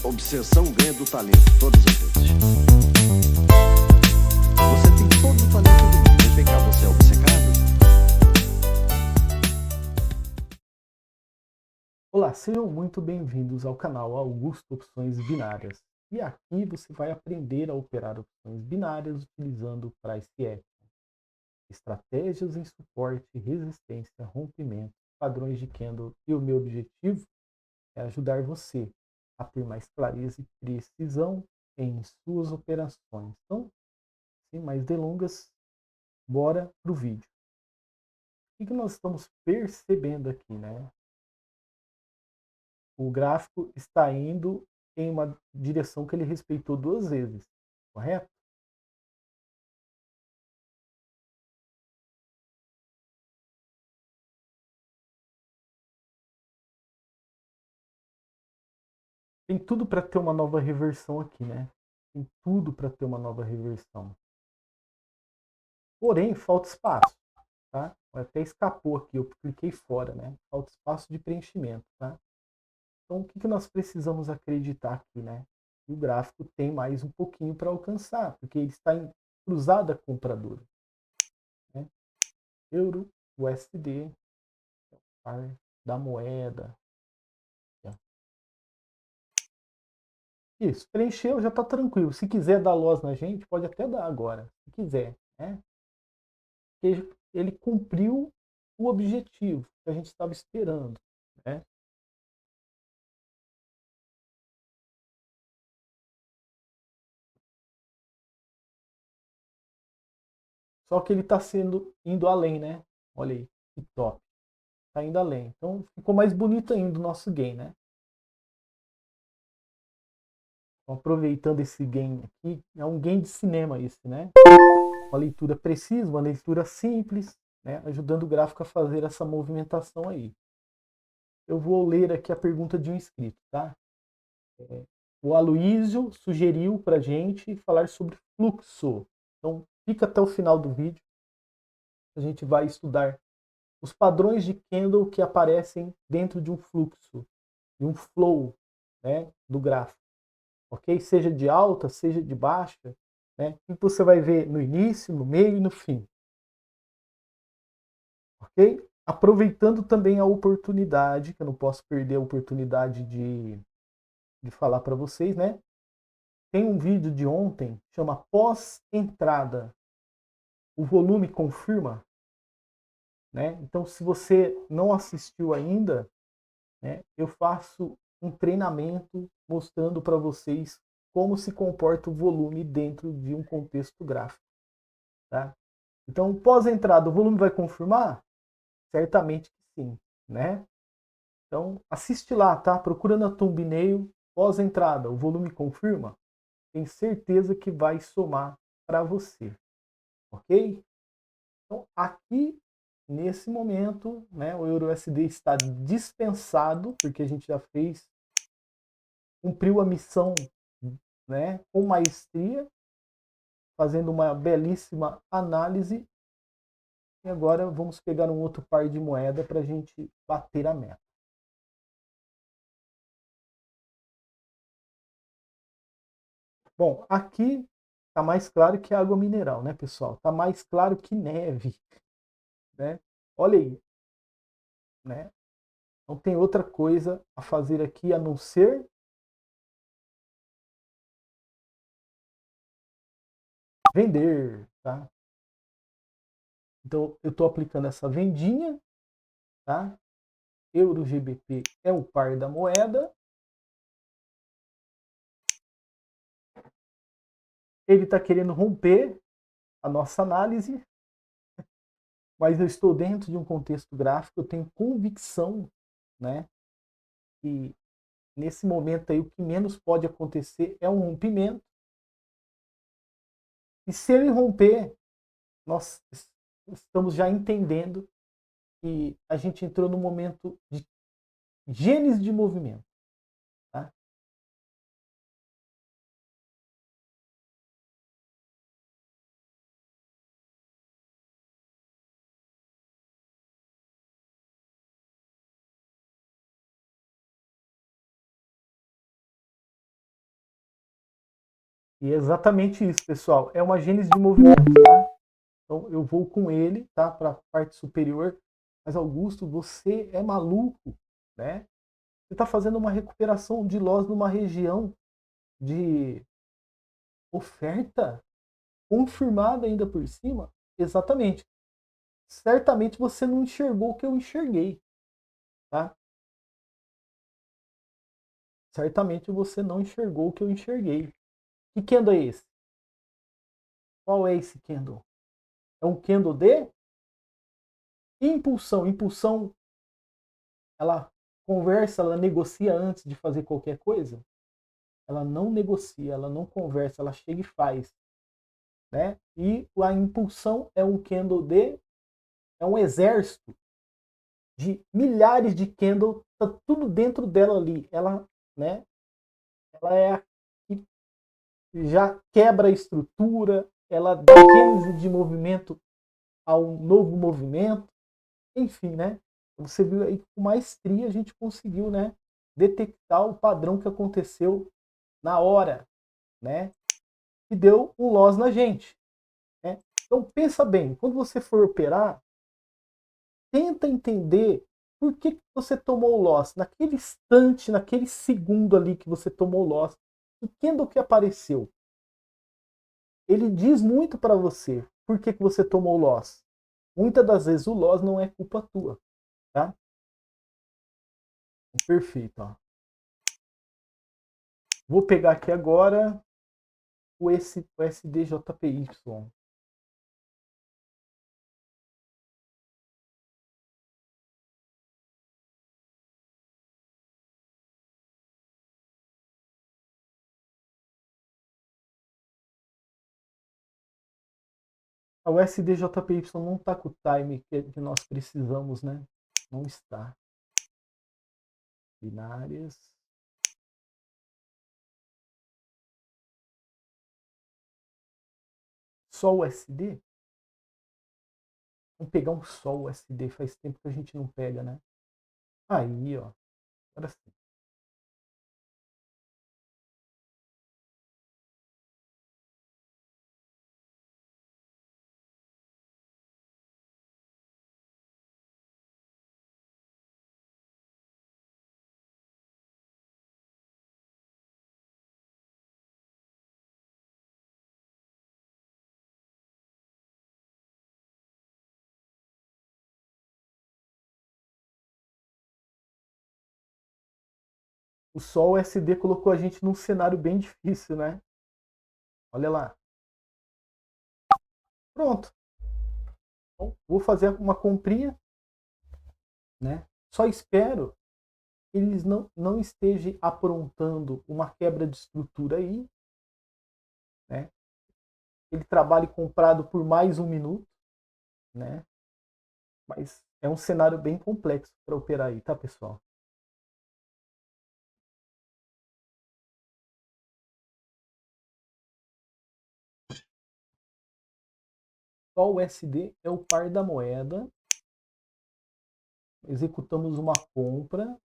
Obsessão ganha do talento todas as vezes. Você tem todo o talento do mundo, mas vem cá, você é obcecado? Olá, sejam muito bem-vindos ao canal Augusto Opções Binárias. E aqui você vai aprender a operar opções binárias utilizando o Price Action, estratégias em suporte, resistência, rompimento, padrões de candle. E o meu objetivo é ajudar você a ter mais clareza e precisão em suas operações. Então, sem mais delongas, bora para o vídeo. O que nós estamos percebendo aqui, né? O gráfico está indo em uma direção que ele respeitou duas vezes, correto? Tem tudo para ter uma nova reversão aqui, né? Tem tudo para ter uma nova reversão. Porém, falta espaço, tá? Até escapou aqui, eu cliquei fora, né? Falta espaço de preenchimento, tá? Então, o que nós precisamos acreditar aqui, né? O gráfico tem mais um pouquinho para alcançar, porque ele está em cruzada compradora, né? Euro, USD, par da moeda. Isso, preencheu, já está tranquilo. Se quiser dar loss na gente, pode até dar agora, se quiser, né? Ele cumpriu o objetivo que a gente estava esperando, né? Só que ele está indo além, né? Olha aí, que top. Está indo além. Então ficou mais bonito ainda o nosso gain, né? Então, aproveitando esse gain aqui, é um gain de cinema esse, né? Uma leitura precisa, uma leitura simples, né? Ajudando o gráfico a fazer essa movimentação aí. Eu vou ler aqui a pergunta de um inscrito, tá? O Aloísio sugeriu para a gente falar sobre fluxo. Então, fica até o final do vídeo. A gente vai estudar os padrões de candle que aparecem dentro de um fluxo, de um flow, né, do gráfico. Ok? Seja de alta, seja de baixa. Né? E você vai ver no início, no meio e no fim. Ok? Aproveitando também a oportunidade, que eu não posso perder a oportunidade de falar para vocês, né? Tem um vídeo de ontem, chama Pós-Entrada. O volume confirma, né? Então, se você não assistiu ainda, né, eu faço um treinamento mostrando para vocês como se comporta o volume dentro de um contexto gráfico. Tá? Então, pós-entrada, o volume vai confirmar? Certamente que sim, né? Então, assiste lá, tá? Procura na thumbnail, pós-entrada, o volume confirma? Tem certeza que vai somar para você, ok? Então, aqui, nesse momento, né, o EURUSD está dispensado, porque a gente já fez, cumpriu a missão, né, com maestria, fazendo uma belíssima análise. E agora vamos pegar um outro par de moeda para a gente bater a meta. Bom, aqui está mais claro que água mineral, né, pessoal? Está mais claro que neve, né? Olha aí, né? Não tem outra coisa a fazer aqui a não ser vender, tá? Então eu estou aplicando essa vendinha, tá? Euro GBP é o par da moeda. Ele está querendo romper a nossa análise, mas eu estou dentro de um contexto gráfico, eu tenho convicção, né? Que nesse momento aí o que menos pode acontecer é um rompimento. E se ele romper, nós estamos já entendendo que a gente entrou no momento de genes de movimento. Tá? E é exatamente isso, pessoal. É uma gênese de movimento, tá? Então eu vou com ele, tá? Para a parte superior. Mas Augusto, você é maluco, né? Você está fazendo uma recuperação de loss numa região de oferta confirmada ainda por cima? Exatamente. Certamente você não enxergou o que eu enxerguei, tá? Certamente você não enxergou o que eu enxerguei. Que candle é esse? Qual é esse candle? É um candle de impulsão. Impulsão, ela conversa, ela negocia antes de fazer qualquer coisa? Ela não negocia, ela não conversa, ela chega e faz, né? E a impulsão é um candle de, é um exército de milhares de candles, tá tudo dentro dela ali. Ela, né? Ela é a que já quebra a estrutura, ela dá gênese de movimento a um novo movimento, enfim, né? Você viu aí que com maestria a gente conseguiu, né, detectar o padrão que aconteceu na hora, né? E deu um loss na gente, né? Então pensa bem, quando você for operar, tenta entender por que você tomou o loss naquele instante, naquele segundo ali que você tomou o loss. O candle que apareceu, ele diz muito para você por que você tomou o loss. Muitas das vezes o loss não é culpa tua, tá? Perfeito, ó. Vou pegar aqui agora o SDJPY. O SDJPY não está com o time que nós precisamos, né? Não está. Binárias. Só o SD? Vamos pegar um só o SD. Faz tempo que a gente não pega, né? Aí, ó. Agora sim. O Sol SD colocou a gente num cenário bem difícil, né? Olha lá. Pronto. Então, vou fazer uma comprinha, né? Só espero que eles não estejam aprontando uma quebra de estrutura aí, né? Ele trabalhe comprado por mais um minuto, né? Mas é um cenário bem complexo para operar aí, tá, pessoal? Só o USD é o par da moeda. Executamos uma compra.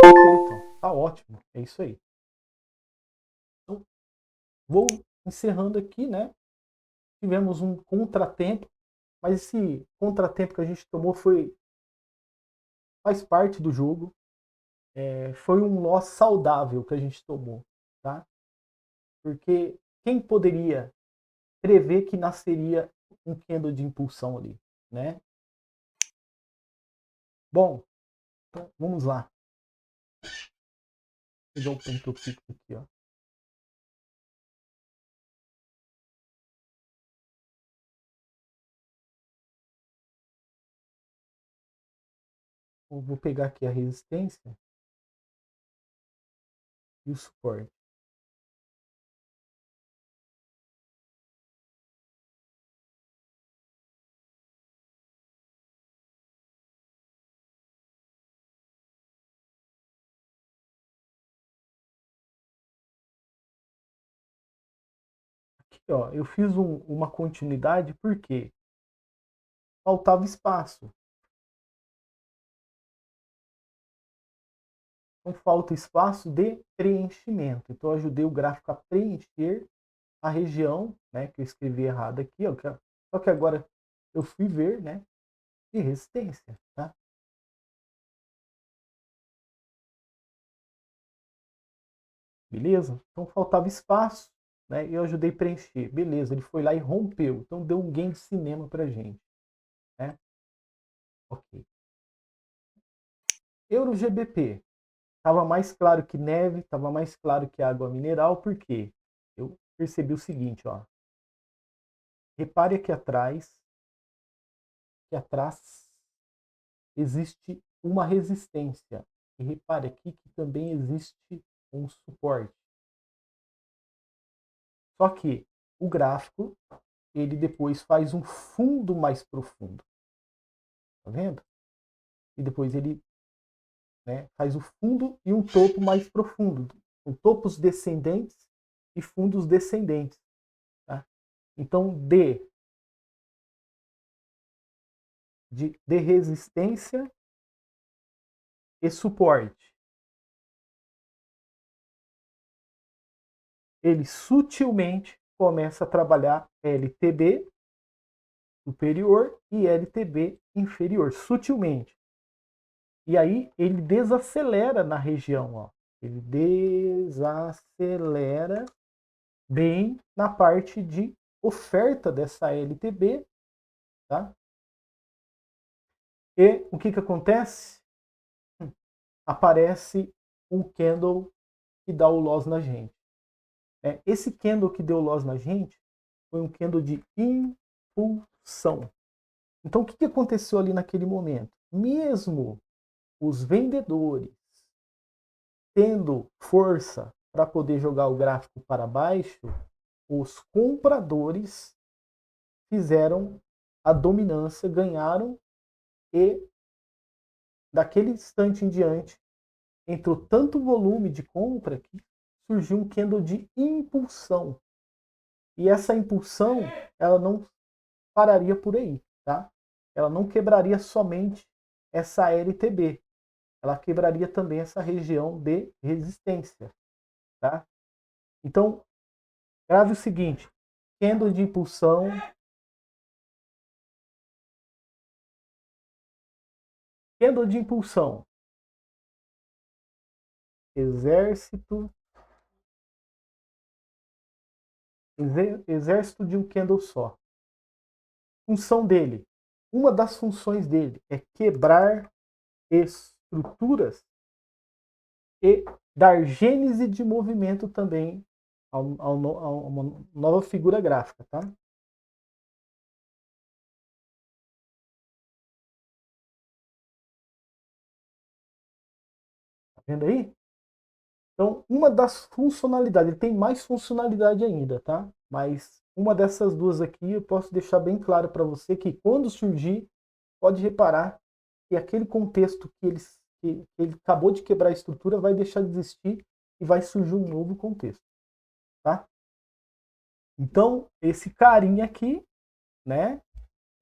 Perfeito, tá ótimo, é isso aí. Então, vou encerrando aqui, né? Tivemos um contratempo, mas esse contratempo que a gente tomou faz parte do jogo. Foi um loss saudável que a gente tomou, tá? Porque quem poderia prever que nasceria um candle de impulsão ali, né? Bom, então vamos lá. Vou pegar o ponto fixo aqui, ó. Vou pegar aqui a resistência e o suporte. ó, eu fiz uma continuidade porque faltava espaço. Então falta espaço de preenchimento. Então eu ajudei o gráfico a preencher a região, né, que eu escrevi errado aqui, ó, só que agora eu fui ver, né, de resistência, tá? Beleza? Então faltava espaço, né, e eu ajudei a preencher. Beleza, ele foi lá e rompeu. Então deu um gain de cinema pra gente, né? Ok. Euro GBP. Estava mais claro que neve, estava mais claro que água mineral, por quê? Eu percebi o seguinte, ó. Repare que atrás existe uma resistência. E repare aqui que também existe um suporte. Só que o gráfico, ele depois faz um fundo mais profundo. Tá vendo? E depois ele, né, faz o fundo e um topo mais profundo. Com topos descendentes e fundos descendentes. Tá? Então, de resistência e suporte. Ele sutilmente começa a trabalhar LTB superior e LTB inferior, sutilmente. E aí ele desacelera na região, ó. Ele desacelera bem na parte de oferta dessa LTB, tá? E o que que acontece? Aparece um candle que dá o loss na gente. Esse candle que deu loss na gente foi um candle de impulsão. Então o que que aconteceu ali naquele momento? Mesmo os vendedores tendo força para poder jogar o gráfico para baixo, os compradores fizeram a dominância, ganharam e daquele instante em diante entrou tanto volume de compra que surgiu um candle de impulsão. E essa impulsão, ela não pararia por aí, tá? Ela não quebraria somente essa LTB. Ela quebraria também essa região de resistência, tá? Então, grave o seguinte, candle de impulsão, candle de impulsão, exército de um candle só. Função dele, uma das funções dele é quebrar estruturas e dar gênese de movimento também a uma nova figura gráfica, tá? Tá vendo aí? Então, uma das funcionalidades, ele tem mais funcionalidade ainda, tá? Mas uma dessas duas aqui eu posso deixar bem claro para você que quando surgir, pode reparar que aquele contexto que ele acabou de quebrar a estrutura vai deixar de existir e vai surgir um novo contexto, tá? Então, esse carinha aqui, né,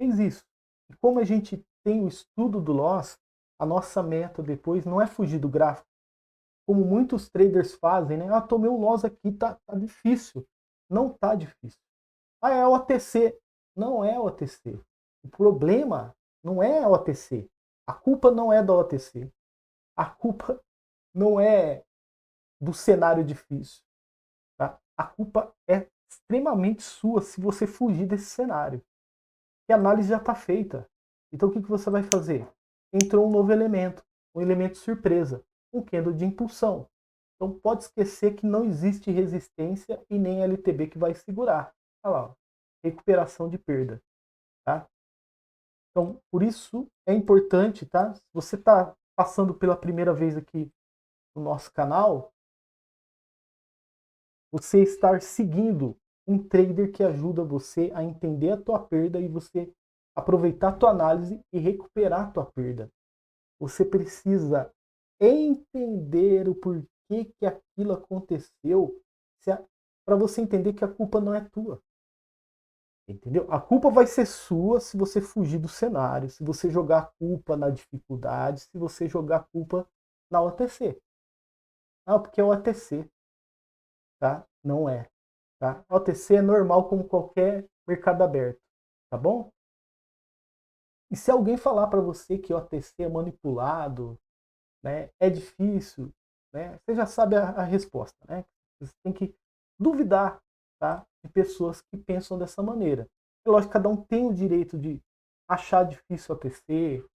fez isso. E como a gente tem o estudo do loss, a nossa meta depois não é fugir do gráfico, como muitos traders fazem, né? Ah, tomei um loss aqui, tá difícil. Não tá difícil. Ah, é o OTC. Não é o OTC. O problema não é o OTC. A culpa não é da OTC. A culpa não é do cenário difícil. Tá? A culpa é extremamente sua se você fugir desse cenário. E a análise já está feita. Então o que você vai fazer? Entrou um novo elemento, um elemento surpresa, um candle de impulsão. Então pode esquecer que não existe resistência e nem LTB que vai segurar. Olha lá, ó, recuperação de perda. Tá? Então por isso é importante, tá? Se você está passando pela primeira vez aqui no nosso canal, você estar seguindo um trader que ajuda você a entender a tua perda e você aproveitar a tua análise e recuperar a tua perda. Você precisa entender o porquê que aquilo aconteceu para você entender que a culpa não é tua. Entendeu? A culpa vai ser sua se você fugir do cenário, se você jogar a culpa na dificuldade, se você jogar a culpa na OTC. Ah, porque é o OTC, tá? Não é, tá? OTC é normal como qualquer mercado aberto, tá bom? E se alguém falar para você que o OTC é manipulado, né, é difícil, né, você já sabe a resposta, né? Você tem que duvidar, tá, de pessoas que pensam dessa maneira. É lógico que cada um tem o direito de achar difícil o OTC,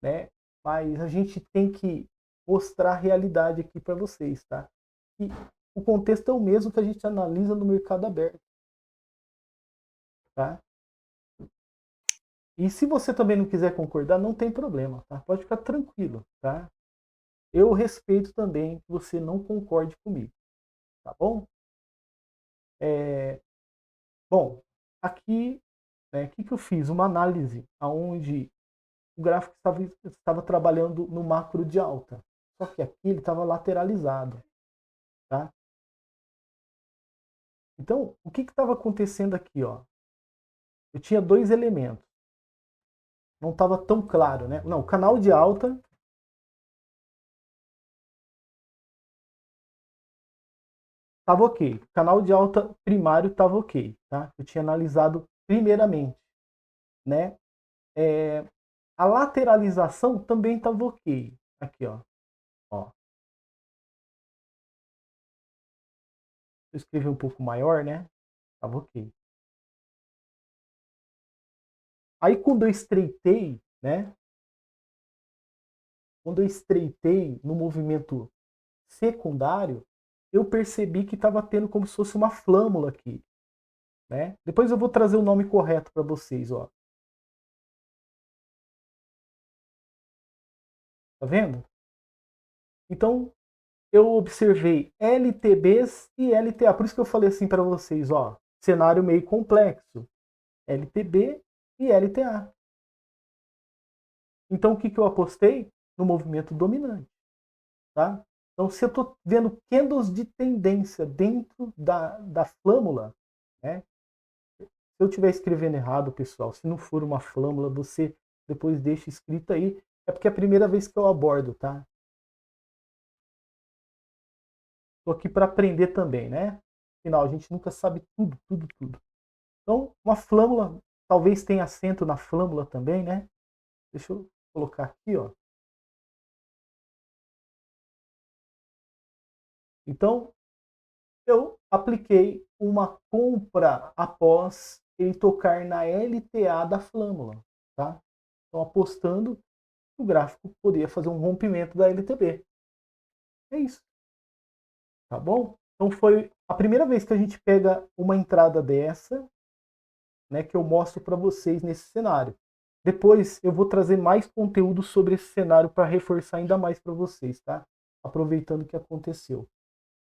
né? Mas a gente tem que mostrar a realidade aqui para vocês, tá? E o contexto é o mesmo que a gente analisa no mercado aberto, tá? E se você também não quiser concordar, não tem problema, tá? Pode ficar tranquilo, tá? Eu respeito também que você não concorde comigo, tá bom? Bom, aqui, né, o que eu fiz? Uma análise onde o gráfico estava trabalhando no macro de alta, só que aqui ele estava lateralizado, tá? Então, o que estava acontecendo aqui, ó? Eu tinha dois elementos, não estava tão claro, né? Não, o canal de alta estava ok, o canal de alta primário estava ok, tá? Eu tinha analisado primeiramente, né? A lateralização também estava ok, aqui, ó. Eu escrevi um pouco maior, né? Estava ok. Aí quando eu estreitei, né? Quando eu estreitei no movimento secundário, eu percebi que estava tendo como se fosse uma flâmula aqui, né? Depois eu vou trazer o nome correto para vocês, ó. Tá vendo? Então eu observei LTBs e LTA. Por isso que eu falei assim para vocês, ó, cenário meio complexo. LTB e LTA. Então o que eu apostei? No movimento dominante, tá? Então se eu estou vendo candles de tendência dentro da flâmula, né? Se eu estiver escrevendo errado, pessoal, se não for uma flâmula, você depois deixa escrito aí. É porque é a primeira vez que eu abordo, tá? Estou aqui para aprender também, né? Afinal, a gente nunca sabe tudo, tudo, tudo. Então, uma flâmula, talvez tenha acento na flâmula também, né? Deixa eu colocar aqui, ó. Então, eu apliquei uma compra após ele tocar na LTA da flâmula, tá? Então, apostando que o gráfico poderia fazer um rompimento da LTB. É isso, tá bom? Então, foi a primeira vez que a gente pega uma entrada dessa, né, que eu mostro para vocês nesse cenário. Depois eu vou trazer mais conteúdo sobre esse cenário para reforçar ainda mais para vocês, tá? Aproveitando o que aconteceu,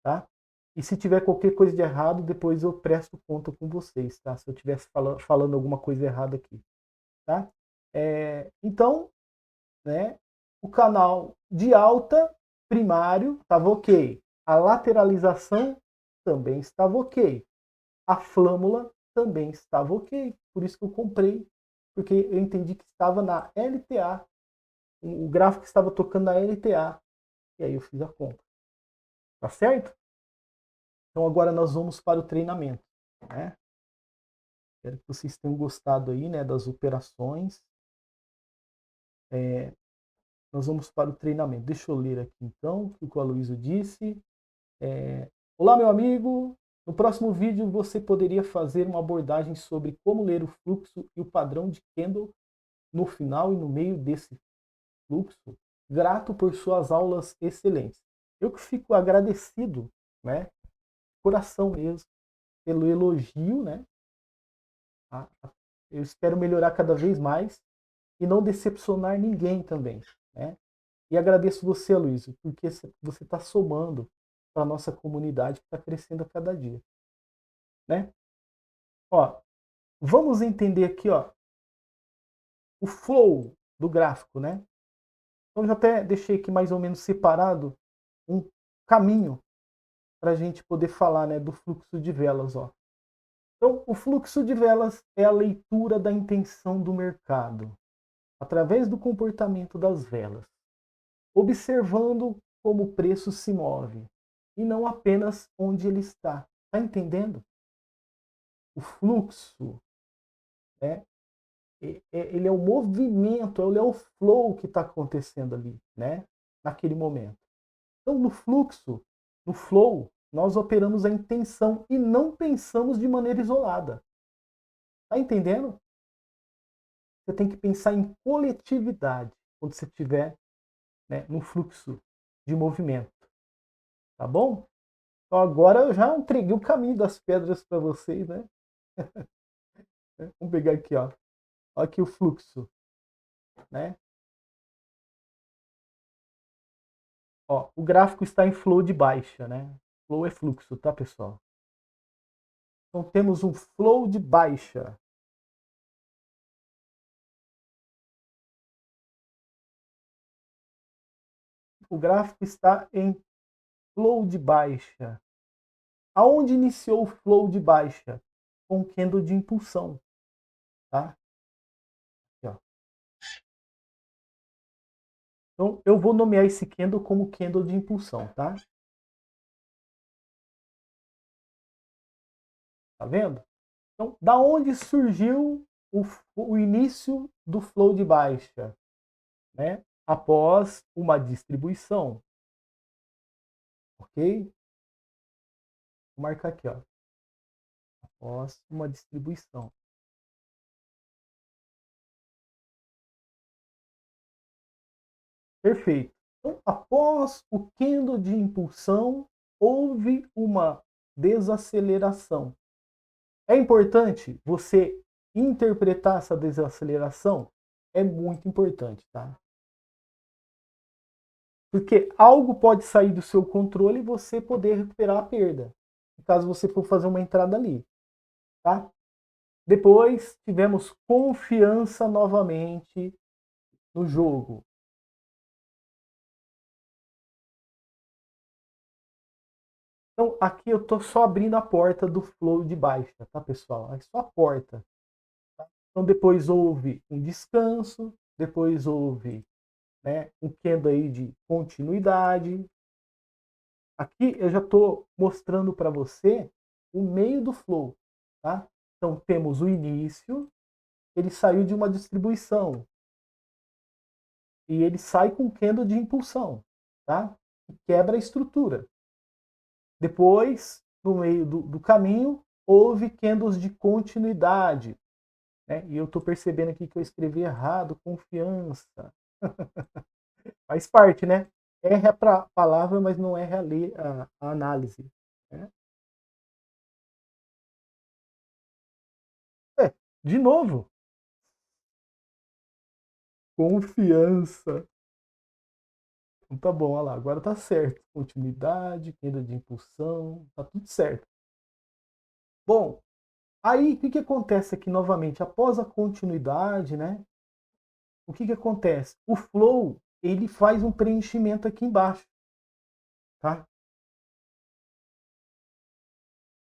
tá? E se tiver qualquer coisa de errado, depois eu presto conta com vocês, tá? Se eu estiver falando alguma coisa errada aqui, tá? Então, né, o canal de alta primário estava ok. A lateralização também estava ok. A flâmula também estava ok. Por isso que eu comprei, porque eu entendi que estava na LTA. O gráfico estava tocando na LTA. E aí eu fiz a compra. Tá certo? Então agora nós vamos para o treinamento, né? Espero que vocês tenham gostado aí, né, das operações. Nós vamos para o treinamento. Deixa eu ler aqui então o que o Aloysio disse. Olá, meu amigo. No próximo vídeo você poderia fazer uma abordagem sobre como ler o fluxo e o padrão de candle no final e no meio desse fluxo. Grato por suas aulas excelentes. Eu que fico agradecido, né? Coração mesmo, pelo elogio, né? Eu espero melhorar cada vez mais e não decepcionar ninguém também, né? E agradeço você, Luiz, porque você está somando para a nossa comunidade que está crescendo a cada dia, né? Ó, vamos entender aqui, ó, o flow do gráfico, né? Então, eu já até deixei aqui mais ou menos separado um caminho para a gente poder falar, né, do fluxo de velas, ó. Então, o fluxo de velas é a leitura da intenção do mercado, através do comportamento das velas, observando como o preço se move, e não apenas onde ele está. Está entendendo? O fluxo, né, ele é o movimento, ele é o flow que está acontecendo ali, né, naquele momento. Então, no fluxo, no flow, nós operamos a intenção e não pensamos de maneira isolada. Está entendendo? Você tem que pensar em coletividade quando você estiver, né, no fluxo de movimento. Tá bom? Então agora eu já entreguei o caminho das pedras para vocês, né? Vamos pegar aqui, ó. Olha aqui o fluxo, né? Ó, o gráfico está em flow de baixa, né? Flow é fluxo, tá, pessoal? Então temos um flow de baixa. O gráfico está em flow de baixa. Aonde iniciou o flow de baixa? Com o candle de impulsão, tá? Aqui, ó. Então eu vou nomear esse candle como candle de impulsão, tá? Tá vendo? Então, da onde surgiu o início do flow de baixa? Né? Após uma distribuição. Ok? Vou marcar aqui, ó. Após uma distribuição. Perfeito. Então, após o candle de impulsão, houve uma desaceleração. É importante você interpretar essa desaceleração? É muito importante, tá? Porque algo pode sair do seu controle e você poder recuperar a perda, caso você for fazer uma entrada ali, tá? Depois tivemos confiança novamente no jogo. Então aqui eu estou só abrindo a porta do flow de baixa, tá, pessoal? É só a porta. Tá? Então depois houve um descanso, depois houve, né, um candle aí de continuidade. Aqui eu já estou mostrando para você o meio do flow, tá? Então temos o início, ele saiu de uma distribuição e ele sai com candle de impulsão, tá? E quebra a estrutura. Depois, no meio do caminho, houve candles de continuidade, né? E eu estou percebendo aqui que eu escrevi errado, confiança. Faz parte, né? Erra a palavra, mas não erra a análise. Né? É, de novo, confiança. Então tá bom, olha lá, agora tá certo. Continuidade, queda de impulsão, tá tudo certo. Bom, aí o que acontece aqui novamente? Após a continuidade, né? O que acontece? O flow, ele faz um preenchimento aqui embaixo, tá?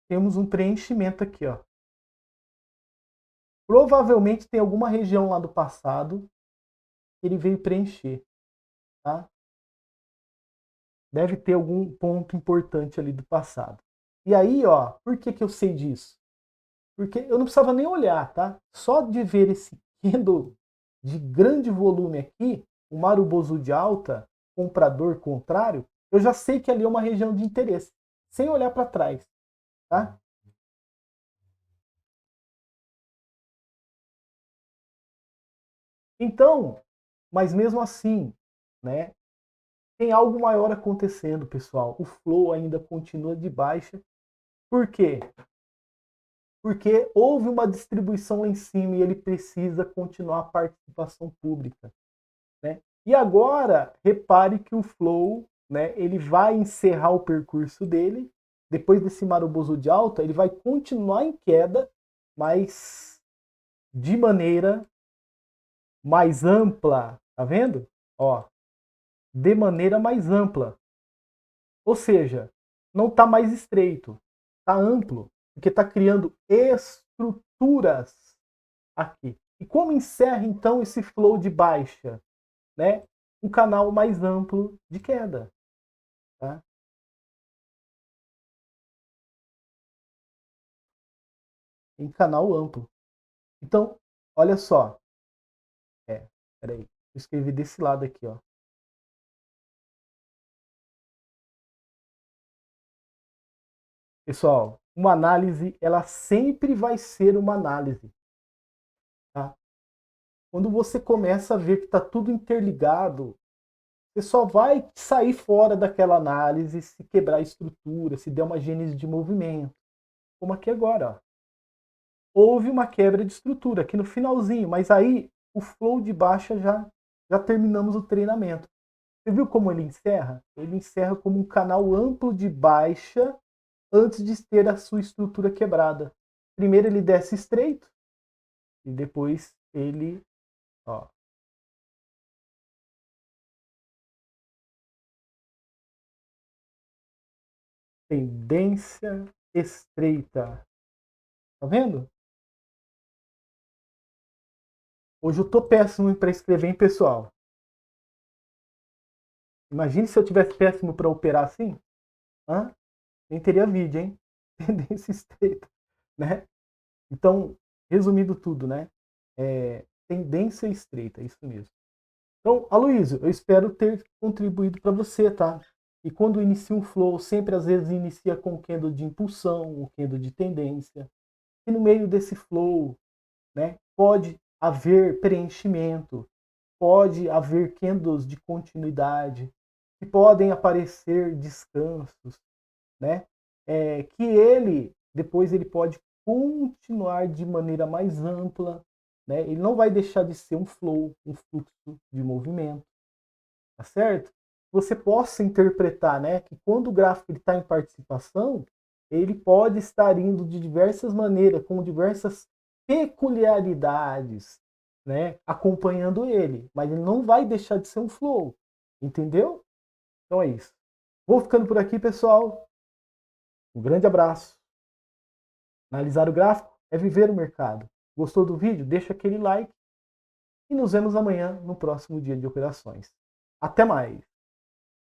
Temos um preenchimento aqui, ó. Provavelmente tem alguma região lá do passado que ele veio preencher, tá? Deve ter algum ponto importante ali do passado. E aí, ó, por que eu sei disso? Porque eu não precisava nem olhar, tá? Só de ver esse candle de grande volume aqui, o Marubozu de alta, comprador contrário, eu já sei que ali é uma região de interesse, sem olhar para trás, tá? Então, mas mesmo assim, né, tem algo maior acontecendo, pessoal. O flow ainda continua de baixa. Por quê? Porque houve uma distribuição lá em cima e ele precisa continuar a participação pública, né? E agora, repare que o flow, né, ele vai encerrar o percurso dele. Depois desse Marubozu de alta, ele vai continuar em queda, mas de maneira mais ampla, tá vendo? Ó, de maneira mais ampla. Ou seja, não está mais estreito, está amplo. porque está criando estruturas aqui. E como encerra então esse flow de baixa? Né? Um canal mais amplo de queda. Tá? Em canal amplo. Então, olha só. Peraí. Eu escrevi desse lado aqui, ó. Pessoal, uma análise, ela sempre vai ser uma análise. Tá? Quando você começa a ver que está tudo interligado, você só vai sair fora daquela análise se quebrar a estrutura, se der uma gênese de movimento. Como aqui agora, ó. Houve uma quebra de estrutura aqui no finalzinho, mas aí o flow de baixa já terminamos o treinamento. Você viu como ele encerra? Ele encerra como um canal amplo de baixa antes de ter a sua estrutura quebrada. Primeiro ele desce estreito e depois ele, ó, tendência estreita. Tá vendo? Hoje eu tô péssimo para escrever, hein, pessoal? Imagine se eu tivesse péssimo para operar assim. Hã? Nem teria vídeo, hein? Tendência estreita, né? Então, resumindo tudo, né? Tendência estreita, isso mesmo. Então, Aloysio, eu espero ter contribuído para você, tá? E quando inicia um flow, sempre às vezes inicia com o candle de impulsão, o candle de tendência. E no meio desse flow, né, pode haver preenchimento, pode haver candles de continuidade, que podem aparecer descansos, né? Que ele, depois ele pode continuar de maneira mais ampla, né? Ele não vai deixar de ser um flow, um fluxo de movimento, tá certo? Você possa interpretar, né, que quando o gráfico está em participação, ele pode estar indo de diversas maneiras, com diversas peculiaridades, né, acompanhando ele, mas ele não vai deixar de ser um flow, entendeu? Então é isso. Vou ficando por aqui, pessoal. Um grande abraço. Analisar o gráfico é viver o mercado. Gostou do vídeo? Deixa aquele like e nos vemos amanhã no próximo dia de operações. Até mais!